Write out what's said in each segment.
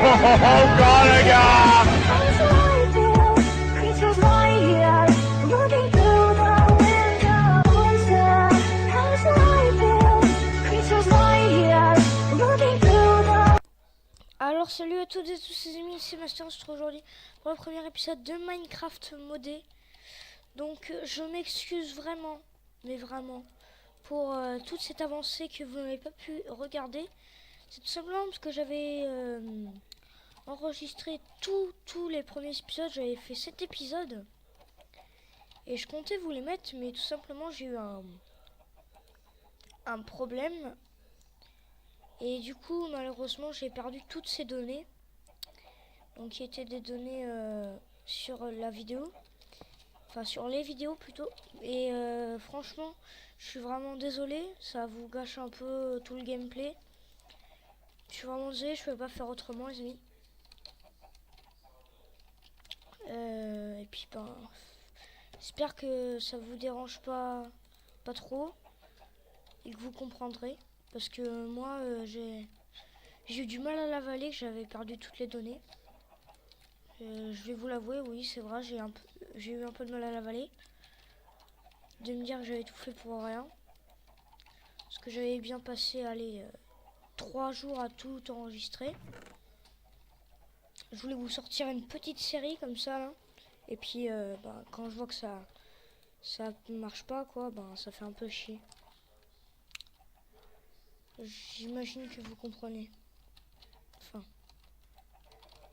God, les gars! Alors salut à toutes et tous les amis, c'est Master, on se retrouve aujourd'hui pour le premier épisode de Minecraft modé. Donc je m'excuse vraiment, mais vraiment, pour toute cette avancée que vous n'avez pas pu regarder. C'est tout simplement parce que j'avais enregistré tous les premiers épisodes, j'avais fait 7 épisodes. Et je comptais vous les mettre, mais tout simplement j'ai eu un problème. Et du coup, malheureusement, j'ai perdu toutes ces données. Donc, qui étaient des données sur la vidéo. Enfin, sur les vidéos plutôt. Et franchement, je suis vraiment désolé. Ça vous gâche un peu tout le gameplay. Je suis vraiment désolé, je ne peux pas faire autrement, les amis. Et puis, ben, j'espère que ça vous dérange pas trop. Et que vous comprendrez. Parce que moi, j'ai eu du mal à l'avaler, que j'avais perdu toutes les données. Je vais vous l'avouer, oui, c'est vrai, j'ai eu un peu de mal à l'avaler. De me dire que j'avais tout fait pour rien. Parce que j'avais bien passé, 3 jours à tout enregistrer. Je voulais vous sortir une petite série comme ça, là. Et puis, quand je vois que ça marche pas, quoi, ça fait un peu chier. J'imagine que vous comprenez. Enfin.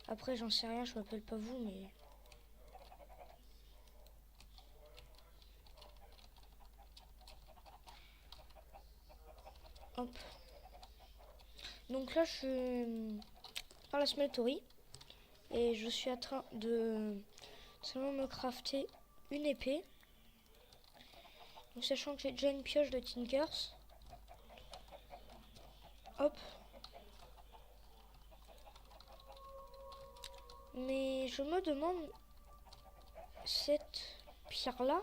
Après, j'en sais rien, je m'appelle pas vous, mais... Hop. Donc là, je suis dans la smelterie. Et je suis en train de seulement me crafter une épée. Donc, sachant que j'ai déjà une pioche de Tinkers. Hop. Mais je me demande, cette pierre-là,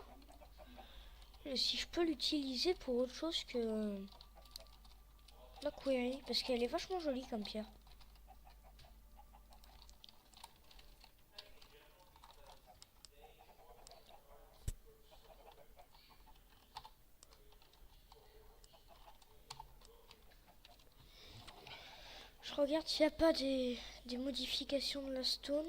si je peux l'utiliser pour autre chose que la query. Parce qu'elle est vachement jolie comme pierre. Je regarde s'il n'y a pas des modifications de la stone.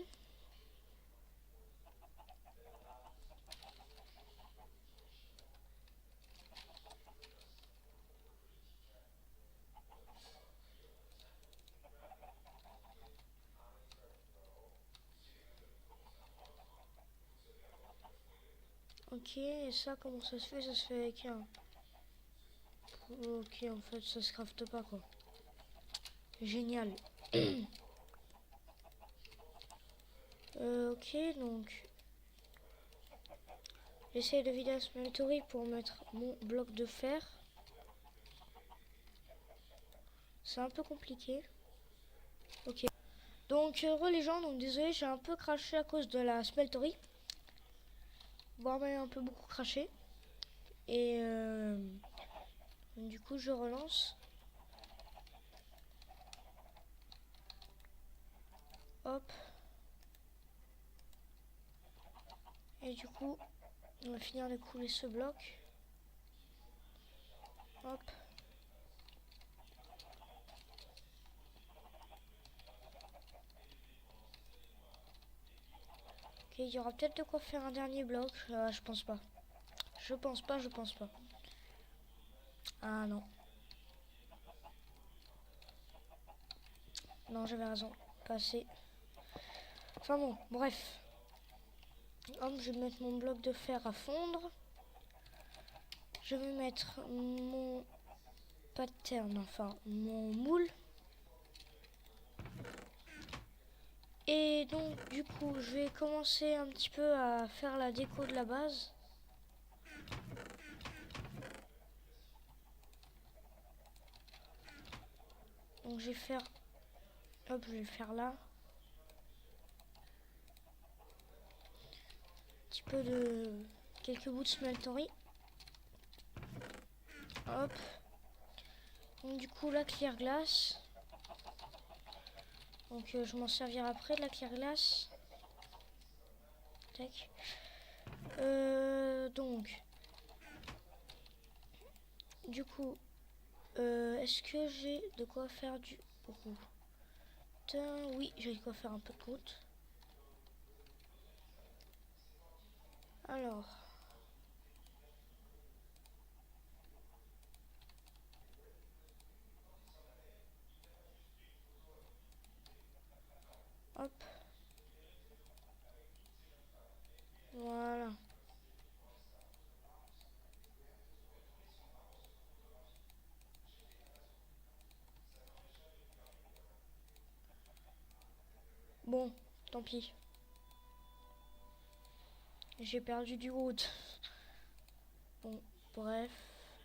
Ok, et ça, comment ça se fait? Ça se fait avec un... Ok, en fait, ça se crafte pas, quoi. Génial. Ok, donc... J'essaie de vider la smelterie pour mettre mon bloc de fer. C'est un peu compliqué. Ok. Donc, les gens, donc désolé, j'ai un peu craché à cause de la smelterie. Voire même un peu beaucoup craché. Et du coup, je relance. Hop. Et du coup, on va finir de couler ce bloc. Hop. Ok, il y aura peut-être de quoi faire un dernier bloc. Je pense pas. Je pense pas. Ah non. Non, j'avais raison. Pas assez. Enfin bon, bref. Hop, je vais mettre mon bloc de fer à fondre. Je vais mettre mon pattern, enfin mon moule. Et donc du coup, je vais commencer un petit peu à faire la déco de la base. Donc je vais faire... Hop, je vais faire là. Un petit peu de... quelques bouts de smelterie. Hop. Donc du coup, la clear glace. Donc je m'en servirai après de la clear glace. Tac. Donc, du coup, est-ce que j'ai de quoi faire du roux? Oui, j'ai de quoi faire un peu de route. Alors, hop, voilà. Bon, tant pis. J'ai perdu du route. Bon, bref,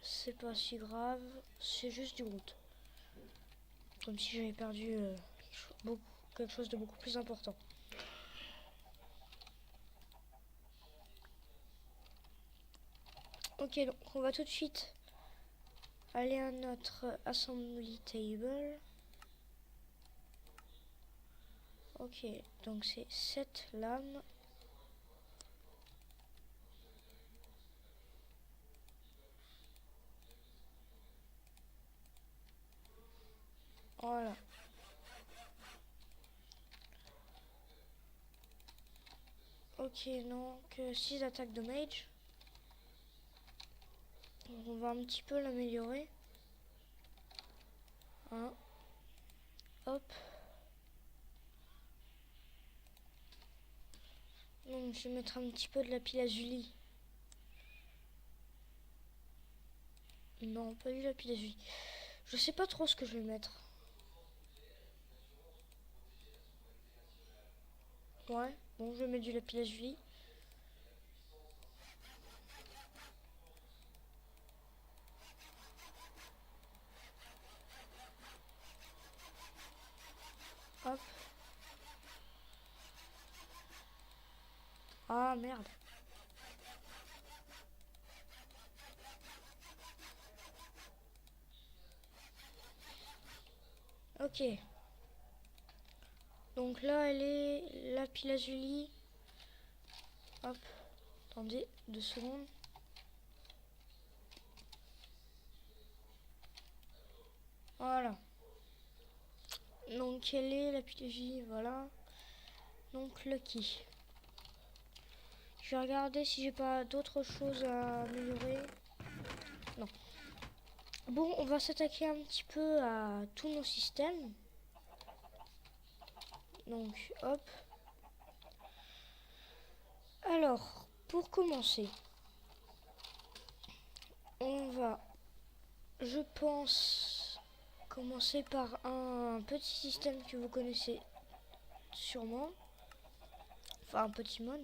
c'est pas si grave, c'est juste du route. Comme si j'avais perdu quelque chose de beaucoup plus important. Ok, donc on va tout de suite aller à notre assembly table. Ok, donc c'est 7 lames. Voilà. Ok, donc 6 attaques de mage. Donc on va un petit peu l'améliorer. Hein. Hop. Donc je vais mettre un petit peu de lapis lazuli. Non, pas du lapis lazuli. Je sais pas trop ce que je vais mettre. Ouais, bon, je vais mettre du lapis lazuli. Hop. Ah merde. Ok. Donc là, elle est lapis lazuli. Hop. Attendez, 2 secondes. Voilà. Donc elle est lapis lazuli, voilà. Donc Lucky. Je vais regarder si j'ai pas d'autres choses à améliorer. Non. Bon, on va s'attaquer un petit peu à tous nos systèmes. Donc, hop. Alors, pour commencer, on va, je pense, commencer par un petit système que vous connaissez sûrement. Enfin, un petit mod.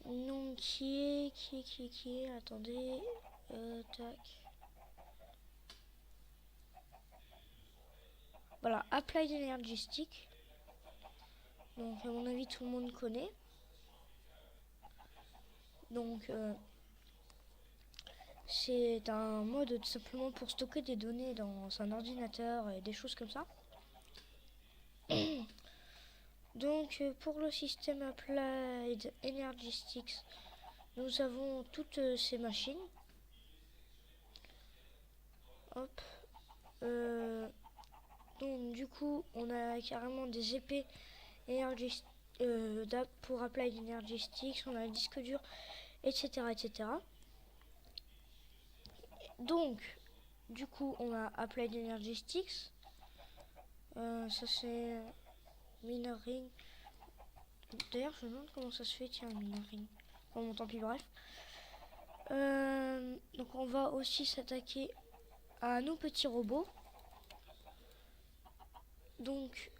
Donc, qui est, attendez, tac. Voilà, Applied Energy Stick. Donc, à mon avis, tout le monde connaît. Donc, c'est un mode tout simplement pour stocker des données dans un ordinateur et des choses comme ça. Donc, pour le système Applied Energy Sticks, nous avons toutes ces machines. Hop. Donc, du coup, on a carrément des épées Energy pour Applied Energy Sticks, on a le disque dur, etc. etc. Donc, du coup, on a Applied Energy Sticks. Ça, c'est Minoring. D'ailleurs, je me demande comment ça se fait, tiens, Minoring. Bon, tant pis, bref. Donc, on va aussi s'attaquer à nos petits robots. Donc,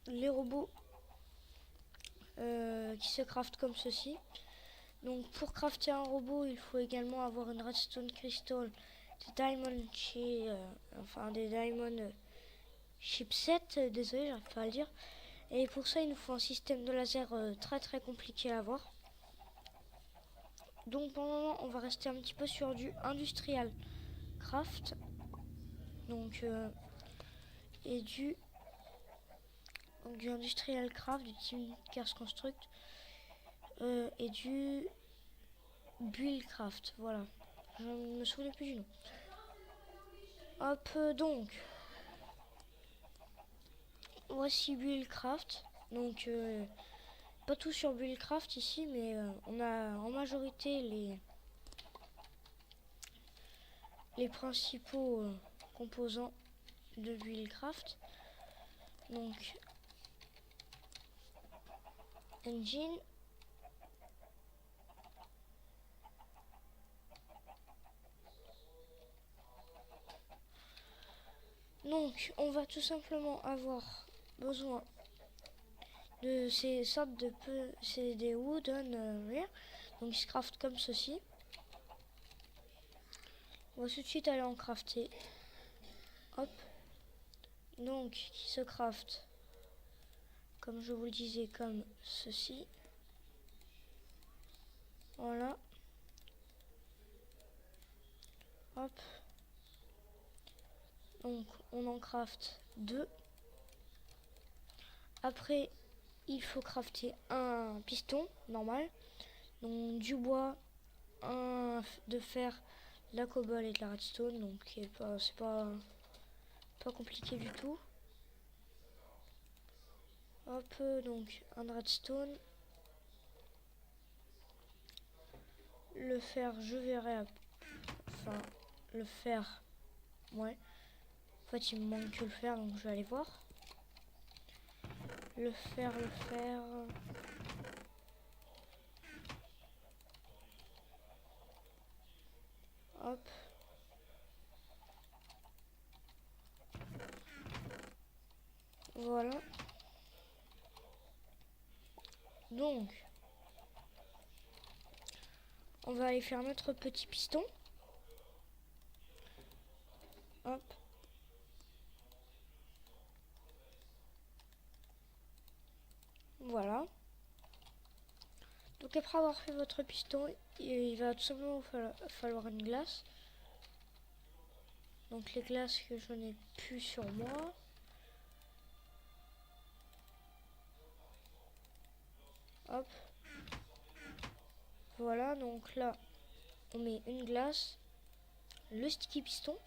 les robots qui se craftent comme ceci. Donc, pour crafter un robot, il faut également avoir une redstone crystal, des diamond des diamond chipset, désolé, j'arrive pas à le dire. Et pour ça, il nous faut un système de laser très très compliqué à avoir. Donc, pour le moment, on va rester un petit peu sur du industrial craft. Donc, et du Industrial Craft, du Team Cars Construct et du Buildcraft. Voilà, je me souviens plus du nom. Hop, donc voici Buildcraft. Donc pas tout sur Buildcraft ici, mais on a en majorité les principaux composants de Buildcraft. Donc engine, donc on va tout simplement avoir besoin de ces sortes de c'est des wooden rear, donc ils se craftent comme ceci. On va tout de suite aller en crafter. Hop, donc qui se craft comme je vous le disais comme ceci. Voilà. Hop. Donc on en craft 2. Après il faut crafter un piston normal. Donc du bois, un de fer, de la cobble et de la redstone. Donc c'est pas compliqué du tout. Hop, donc un redstone. Le fer, je verrai. Enfin, le fer, ouais. En fait, il me manque que le fer, donc je vais aller voir. Le fer. Hop. Voilà. Donc, on va aller faire notre petit piston. Hop. Voilà. Donc après avoir fait votre piston, il va tout simplement falloir une glace. Donc les glaces que je n'ai plus sur moi. Hop. Voilà, donc là, on met une glace, le sticky piston.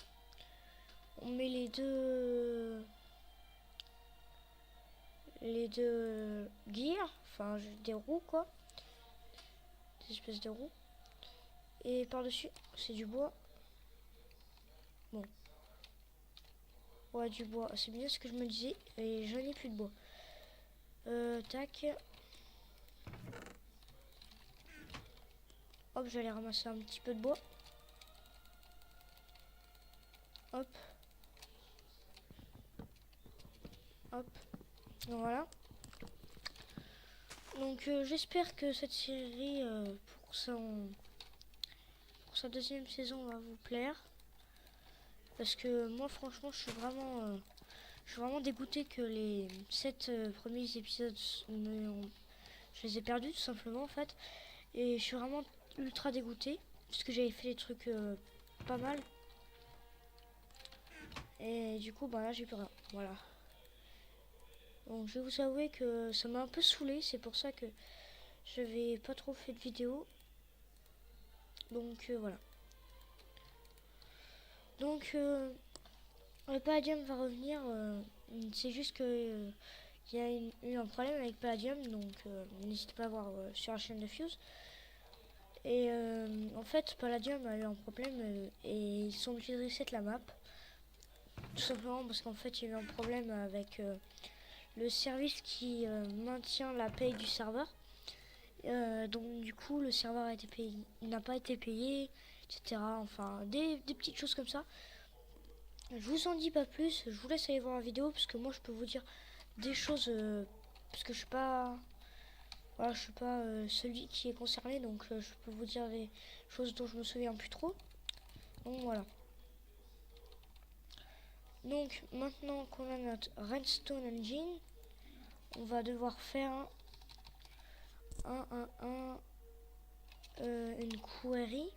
On met les deux gears, enfin des roues quoi. Des espèces de roues. Et par-dessus, c'est du bois. Bon. Ouais, du bois. C'est bien ce que je me disais. Et j'en ai plus de bois. Tac. Hop, j'allais ramasser un petit peu de bois. Hop. Hop. Voilà. Donc j'espère que cette série pour sa deuxième saison va vous plaire. Parce que moi franchement je suis vraiment dégoûté que les 7 premiers épisodes je les ai perdus tout simplement en fait. Et je suis vraiment ultra dégoûté parce que j'avais fait des trucs pas mal. Et du coup bah là j'ai plus rien. Voilà. Donc je vais vous avouer que ça m'a un peu saoulé, c'est pour ça que je n'avais pas trop fait de vidéo. Donc voilà. Donc le Palladium va revenir. C'est juste que il y a eu un problème avec Palladium, donc n'hésitez pas à voir sur la chaîne de Fuse. Et en fait Palladium a eu un problème et ils sont obligés de reset la map. Tout simplement parce qu'en fait il y a eu un problème avec le service qui maintient la paye du serveur. Donc du coup le serveur a été payé, il n'a pas été payé, etc. Enfin des petites choses comme ça. Je vous en dis pas plus, je vous laisse aller voir la vidéo parce que moi je peux vous dire des choses parce que je suis pas voilà, je suis pas celui qui est concerné, donc je peux vous dire des choses dont je me souviens plus trop. Donc voilà. Donc maintenant qu'on a notre Redstone Engine, on va devoir faire une query.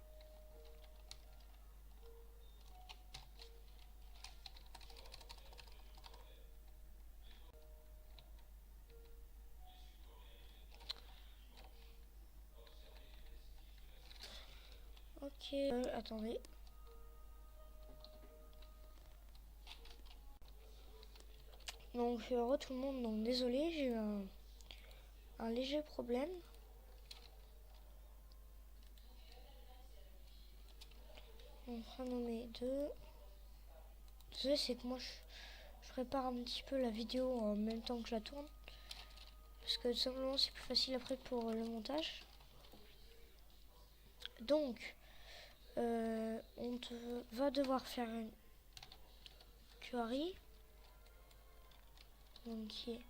Ok, attendez. Donc, heureux tout le monde. Donc, désolé, j'ai eu un léger problème. Donc, renommer 2. Désolé, c'est que moi, je prépare un petit peu la vidéo en même temps que je la tourne. Parce que tout simplement, c'est plus facile après pour le montage. Donc, on va devoir faire une query. Donc, qui est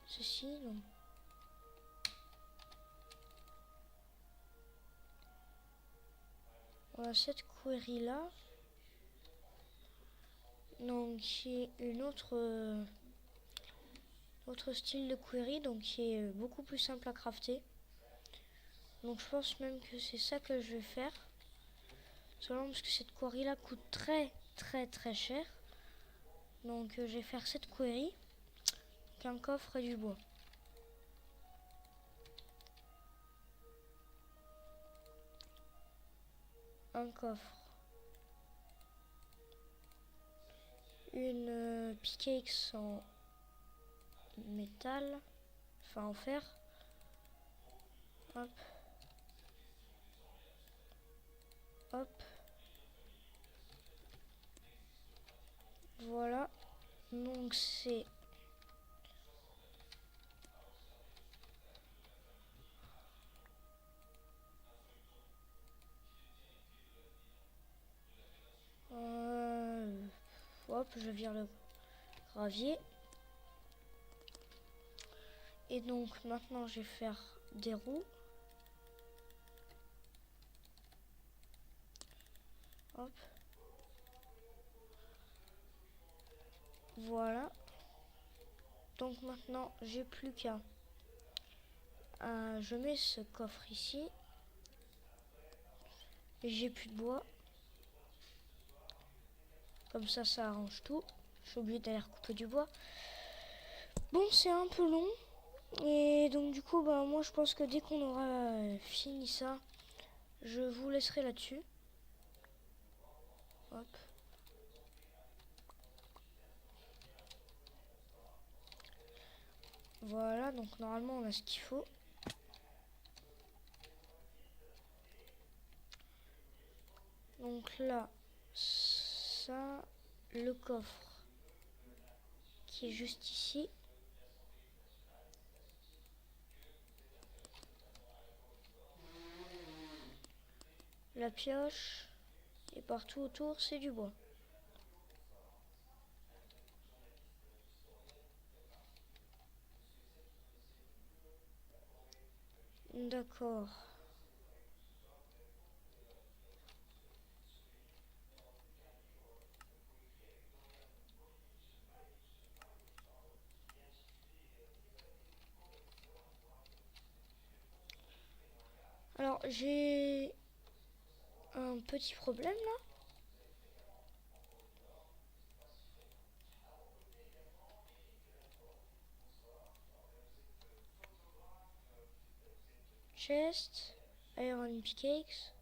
ceci. Donc, voilà cette query là. Donc, qui est une autre style de query. Donc, qui est beaucoup plus simple à crafter. Donc, je pense même que c'est ça que je vais faire. Seulement parce que cette query là coûte très cher. Donc, je vais faire cette query. Donc, un coffre et du bois. Un coffre, une pickaxe en métal, enfin en fer. Hop. Hop. Voilà. Donc c'est hop, je vire le gravier. Et donc maintenant je vais faire des roues. Hop. Voilà. Donc maintenant j'ai plus qu'à je mets ce coffre ici. Et j'ai plus de bois. Comme ça arrange tout. Je suis obligé d'aller recouper du bois. Bon, c'est un peu long. Et donc du coup, bah, moi je pense que dès qu'on aura fini ça, je vous laisserai là-dessus. Hop. Voilà, donc normalement on a ce qu'il faut. Donc là, ça, le coffre qui est juste ici. La pioche, et partout autour c'est du bois. D'accord. Alors j'ai un petit problème là. Chest, iron pickaxe,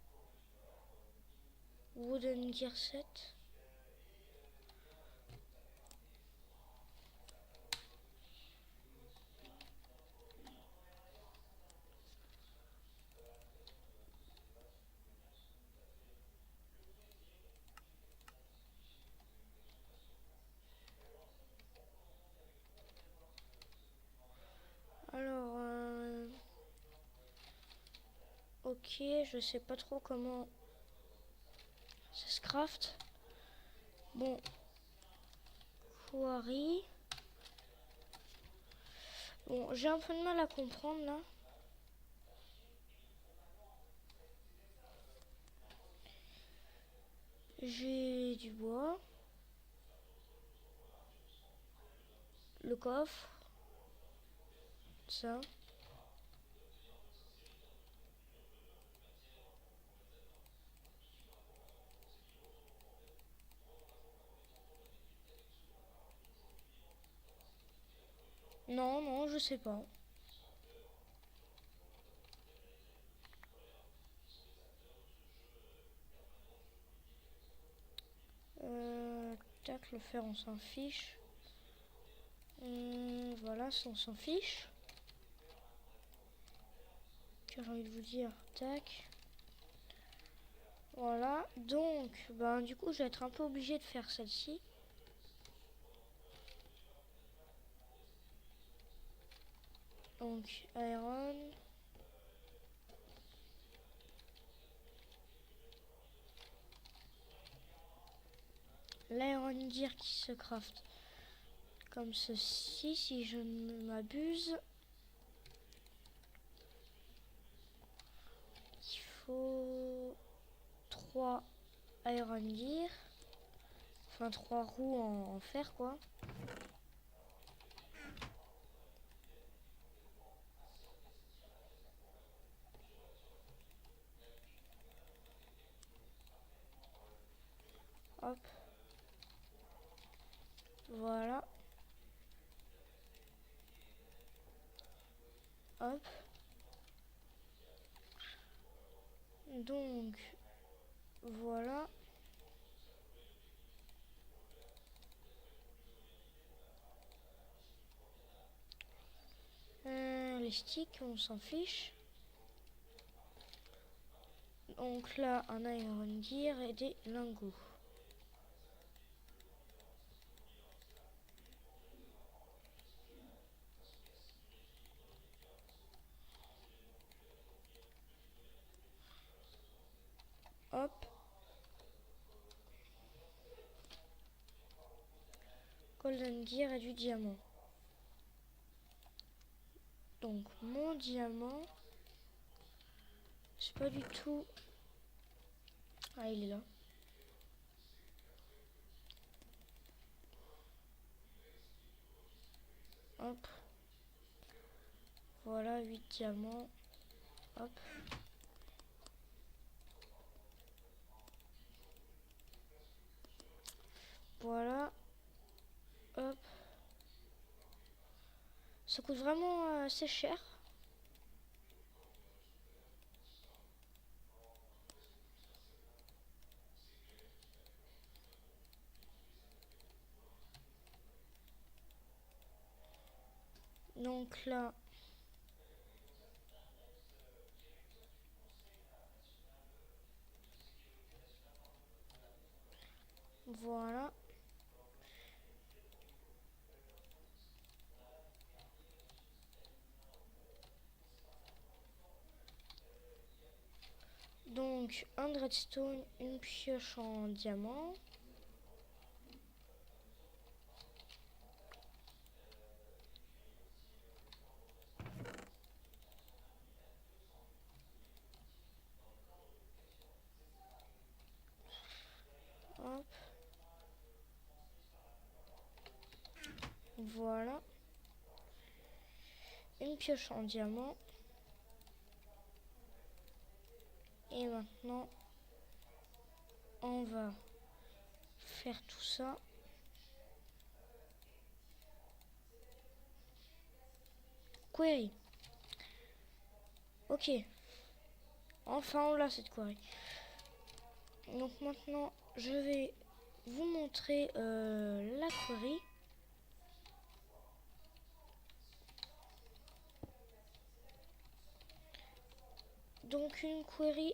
wooden gear set. Alors, ok, je sais pas trop comment ça se craft. Bon, quarry. Bon, j'ai un peu de mal à comprendre là. J'ai du bois. Le coffre. Ça. Non, non, je sais pas. tac, le fer on s'en fiche. Voilà, ça on s'en fiche. J'ai envie de vous dire, tac. Voilà, donc, ben, du coup, je vais être un peu obligé de faire celle-ci. Donc, iron. L'iron gear qui se craft comme ceci, si je ne m'abuse. Il faut 3 iron gear. Enfin, 3 roues en fer, quoi. Hop. Voilà. Hop. Donc, voilà. Les sticks, on s'en fiche. Donc là, un iron gear et des lingots. Hop. Golden gear et du diamant. Donc mon diamant, c'est pas du tout... Ah, il est là. Hop. Voilà, 8 diamants. Hop. Voilà. Hop. Ça coûte vraiment assez cher. Donc là, voilà. Donc un redstone, une pioche en diamant. Hop. Voilà. Une pioche en diamant. Et maintenant, on va faire tout ça. Query. Ok. Enfin, on l'a cette query. Donc maintenant, je vais vous montrer la query. Donc une query,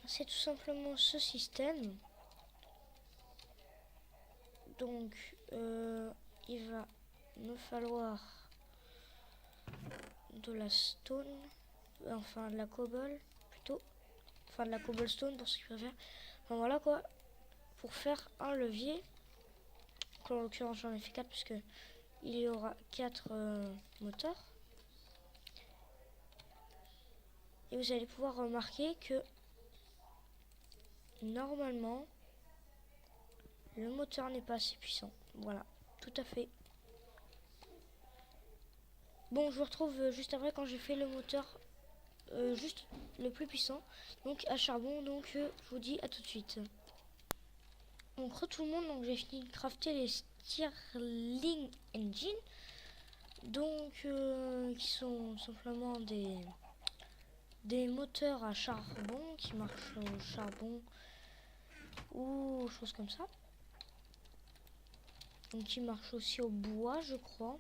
c'est tout simplement ce système. Donc il va me falloir de la stone, enfin de la cobble plutôt, enfin de la cobblestone pour ceux qui préfèrent. Enfin voilà quoi, pour faire un levier. En l'occurrence j'en ai fait 4 puisque il y aura 4 moteurs. Et vous allez pouvoir remarquer que normalement le moteur n'est pas assez puissant. Voilà, tout à fait. Bon, je vous retrouve juste après quand j'ai fait le moteur juste le plus puissant, donc à charbon. Donc je vous dis à tout de suite. Donc tout le monde, donc j'ai fini de crafter les Stirling Engine, donc qui sont simplement des moteurs à charbon qui marchent au charbon ou choses comme ça. Donc il marche aussi au bois, je crois.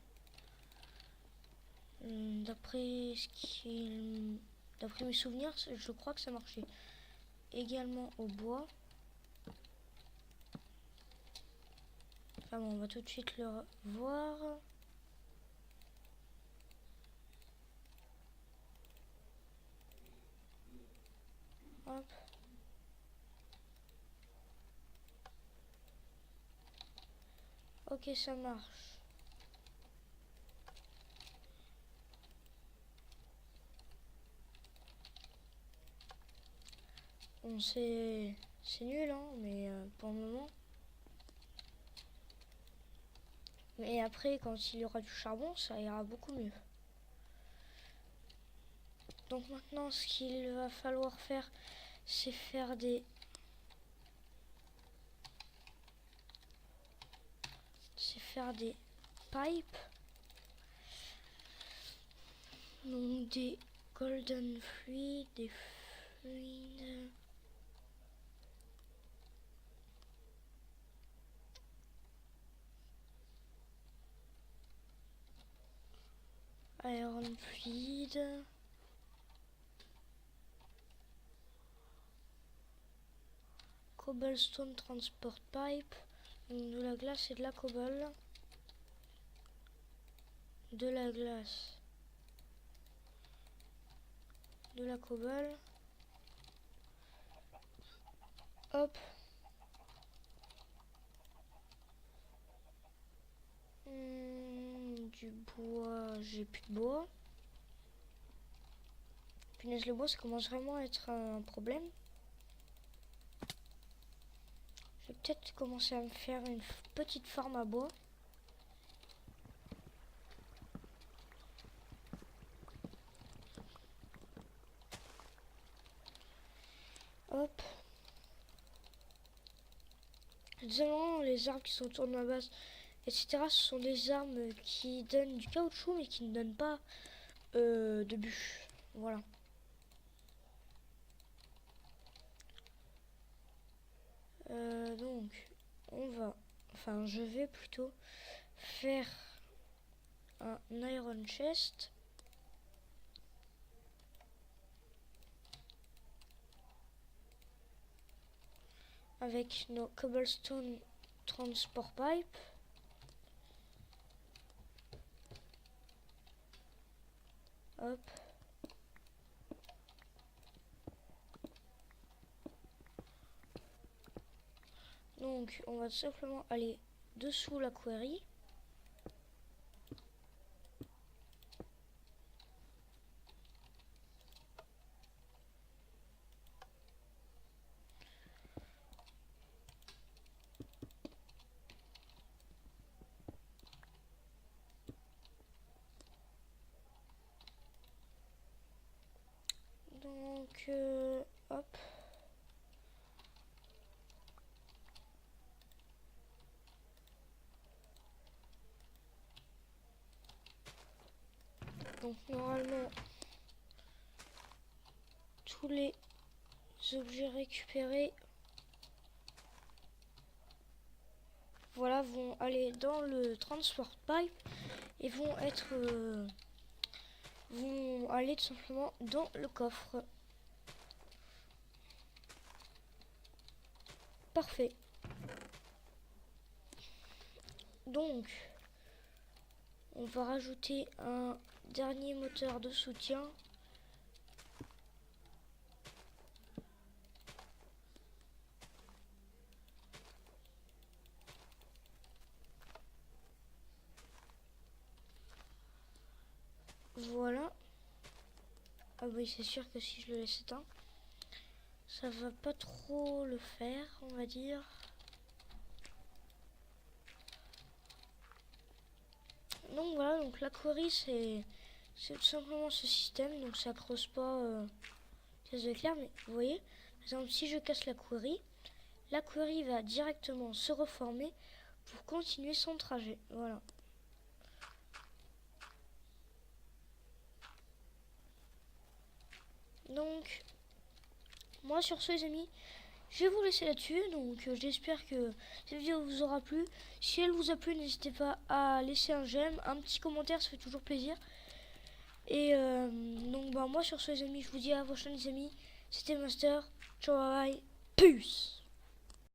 D'après mes souvenirs, je crois que ça marchait également au bois. Enfin bon, on va tout de suite le voir. Hop. Ok, ça marche. Bon, c'est nul, hein, mais pour le moment. Mais après, quand il y aura du charbon, ça ira beaucoup mieux. Donc maintenant, ce qu'il va falloir faire, c'est faire des... pipes. Donc des golden fluides, des fluides... Iron fluide. Cobblestone transport pipe. Donc de la glace et de la cobble. De la glace. De la cobble. Hop. Du bois. J'ai plus de bois. Punaise, le bois, ça commence vraiment à être un problème. Je vais peut-être commencer à me faire une petite farm à bois. Hop. Généralement, les arbres qui sont autour de ma base, etc., ce sont des arbres qui donnent du caoutchouc, mais qui ne donnent pas de bûches. Voilà. Donc, je vais plutôt faire un iron chest. Avec nos cobblestone transport pipe. Hop. Donc on va tout simplement aller dessous la query. Donc hop. Donc normalement tous les objets récupérés, voilà, vont aller dans le transport pipe et vont aller tout simplement dans le coffre. Parfait. Donc on va rajouter un dernier moteur de soutien. Voilà. Ah oui, c'est sûr que si je le laisse éteint, ça va pas trop le faire, on va dire. Donc voilà, donc la query c'est tout simplement ce système, donc ça creuse pas pièce d'éclair, mais vous voyez, par exemple si je casse la query va directement se reformer pour continuer son trajet. Voilà. Donc moi sur ce les amis, je vais vous laisser là-dessus. Donc j'espère que cette vidéo vous aura plu. Si elle vous a plu, n'hésitez pas à laisser un j'aime, un petit commentaire, ça fait toujours plaisir. Et donc moi sur ce les amis, je vous dis à la prochaine les amis. C'était Master. Ciao bye bye. Peace.